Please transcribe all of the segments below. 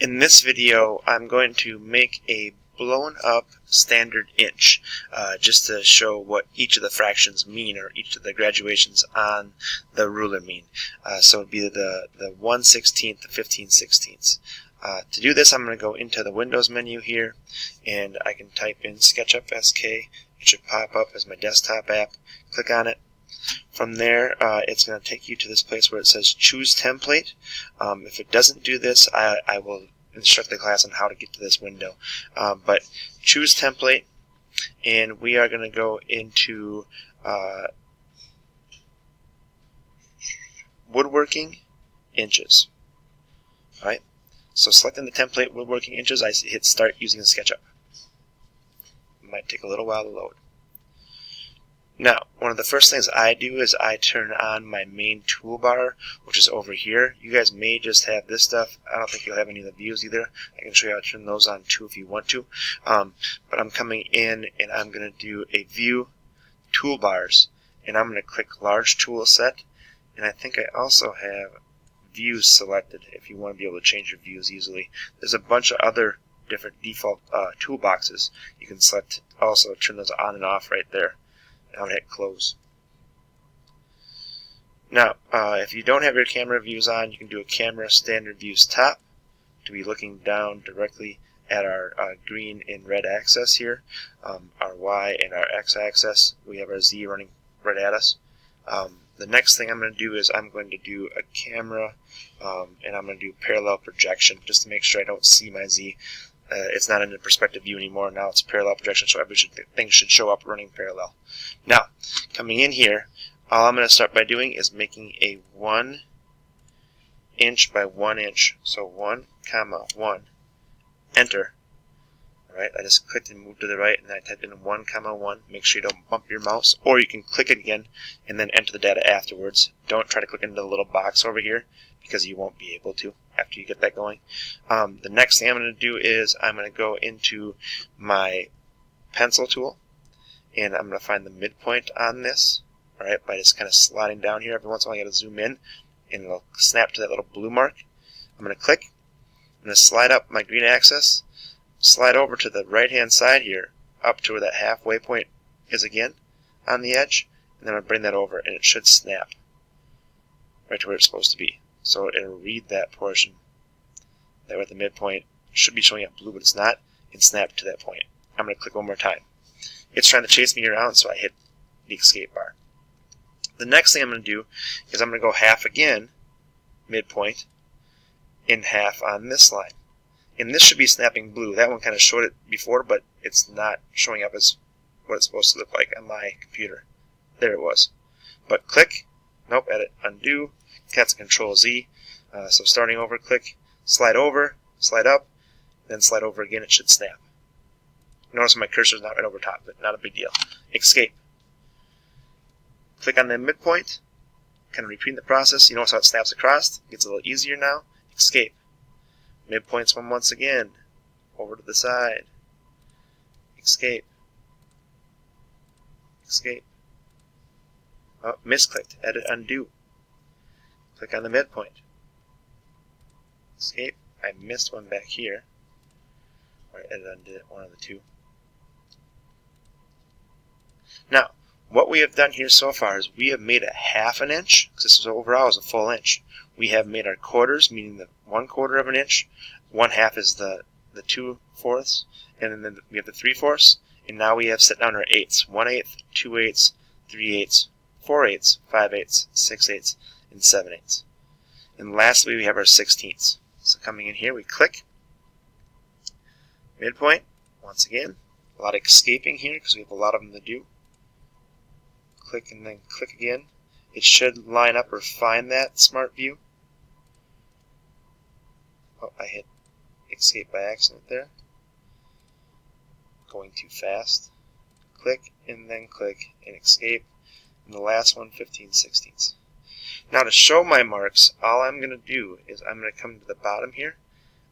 In this video, I'm going to make a blown up standard inch just to show what each of the fractions mean, or each of the graduations on the ruler mean. So it would be the 1/16, the 15/16. To do this, I'm going to go into the Windows menu here, and I can type in Sketchup SK. It should pop up as my desktop app. Click on it. From there, it's going to take you to this place where it says Choose Template. If it doesn't do this, I will instruct the class on how to get to this window. But choose Template, and we are going to go into Woodworking Inches. Alright, so selecting the template Woodworking Inches, I hit Start using SketchUp. It might take a little while to load. Now, one of the first things I do is I turn on my main toolbar, which is over here. You guys may just have this stuff. I don't think you'll have any of the views either. I can show you how to turn those on too if you want to. But I'm coming in and I'm going to do a View Toolbars, and I'm going to click Large Tool Set. And I think I also have Views selected if you want to be able to change your views easily. There's a bunch of other different default toolboxes. You can select also turn those on and off right there. I'm going to hit Close. Now, if you don't have your camera views on, you can do a Camera Standard Views Top to be looking down directly at our green and red axis here, our Y and our X axis. We have our Z running right at us. The next thing I'm going to do is I'm going to do a camera, and I'm going to do parallel projection just to make sure I don't see my Z. It's not in the perspective view anymore. Now it's parallel projection, so everything should show up running parallel. Now, coming in here, all I'm going to start by doing is making a 1 inch by 1 inch. So 1, 1. Enter. Alright, I just clicked and moved to the right, and I typed in 1, 1. Make sure you don't bump your mouse, or you can click it again and then enter the data afterwards. Don't try to click into the little box over here, because you won't be able to after you get that going. The next thing I'm going to do is I'm going to go into my pencil tool, and I'm going to find the midpoint on this. Alright, by just kind of sliding down here. Every once in a while I got to zoom in, and it'll snap to that little blue mark. I'm going to click. I'm going to slide up my green axis, slide over to the right hand side here, up to where that halfway point is again on the edge, and then I'm going to bring that over, and it should snap right to where it's supposed to be. So it'll read that portion that at the midpoint should be showing up blue, but it's not, and snap to that point. I'm going to click one more time. It's trying to chase me around, so I hit the escape bar. The next thing I'm going to do is I'm going to go half again, midpoint, and half on this line. And this should be snapping blue. That one kind of showed it before, but it's not showing up as what it's supposed to look like on my computer. There it was. But click, nope, edit, undo, that's Control Z. So starting over, click, slide over, slide up, then slide over again, it should snap. Notice my cursor's not right over top, but not a big deal. Escape. Click on the midpoint, kind of repeating the process. You notice how it snaps across? It gets a little easier now. Escape. Midpoints one once again. Over to the side. Escape. Escape. Oh, misclicked. Edit, undo. Click on the midpoint. Escape. I missed one back here. Or edit, undo it, one of the two. Now, what we have done here so far is we have made a half an inch, because this is overall is a full inch. We have made our quarters, meaning the 1/4 of an inch. 1/2 is the 2/4, and then we have the 3/4, and now we have set down our eighths: 1/8, 2/8, 3/8, 4/8, 5/8, 6/8, and 7/8. And lastly, we have our 16ths. So coming in here, we click midpoint once again. A lot of escaping here because we have a lot of them to do. Click and then click again. It should line up or find that smart view. Oh, I hit escape by accident there. Going too fast. Click and then click and escape. And the last one, 15/16. Now to show my marks, all I'm going to do is I'm going to come to the bottom here.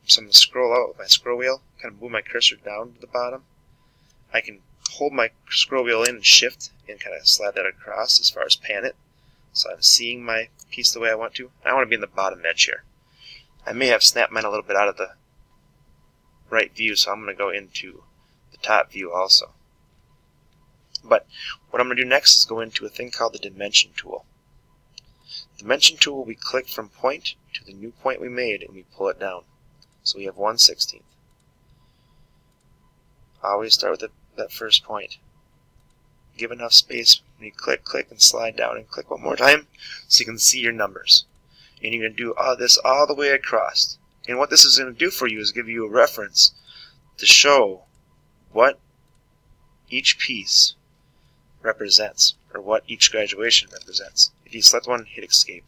So I'm going to scroll out with my scroll wheel, kind of move my cursor down to the bottom. I can hold my scroll wheel in and shift and kind of slide that across as far as pan it. So I'm seeing my piece the way I want to. I want to be in the bottom edge here. I may have snapped mine a little bit out of the right view, so I'm going to go into the top view also. But what I'm going to do next is go into a thing called the Dimension tool. The Dimension tool, we click from point to the new point we made and we pull it down. So we have 1/16. Always start with that first point. Give enough space when you click, and slide down and click one more time so you can see your numbers. And you're going to do all this all the way across. And what this is going to do for you is give you a reference to show what each piece represents, or what each graduation represents. If you select one, hit escape.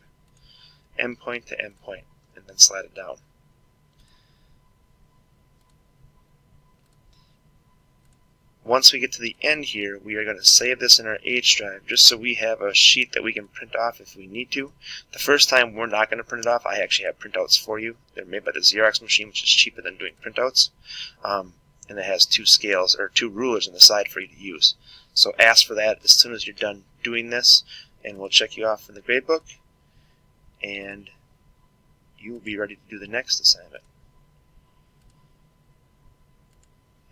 Endpoint to endpoint, and then slide it down. Once we get to the end here, we are going to save this in our H drive just so we have a sheet that we can print off if we need to. The first time we're not going to print it off. I actually have printouts for you. They're made by the Xerox machine, which is cheaper than doing printouts. And it has 2 scales, or 2 rulers on the side for you to use. So ask for that as soon as you're done doing this, and we'll check you off in the gradebook, and you will be ready to do the next assignment.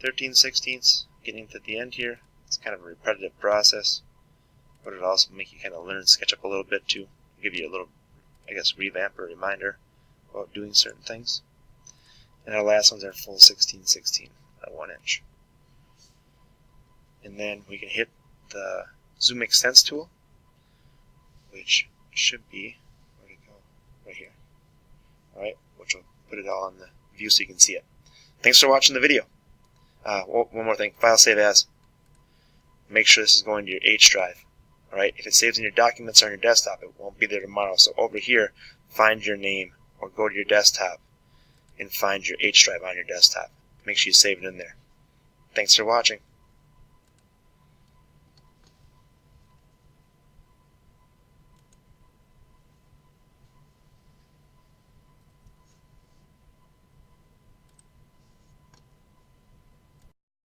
13/16. Getting to the end here, it's kind of a repetitive process, but it'll also make you kind of learn SketchUp a little bit too, give you a little, I guess, revamp or reminder about doing certain things. And our last one's our full 16/16 at 1 inch. And then we can hit the Zoom Extents tool, which should be, where'd it go? Right here. Alright, which will put it all in the view so you can see it. Thanks for watching the video. One more thing, file save as. Make sure this is going to your H drive. Alright, if it saves in your documents or on your desktop, it won't be there tomorrow. So over here, find your name, or go to your desktop and find your H drive on your desktop. Make sure you save it in there. Thanks for watching.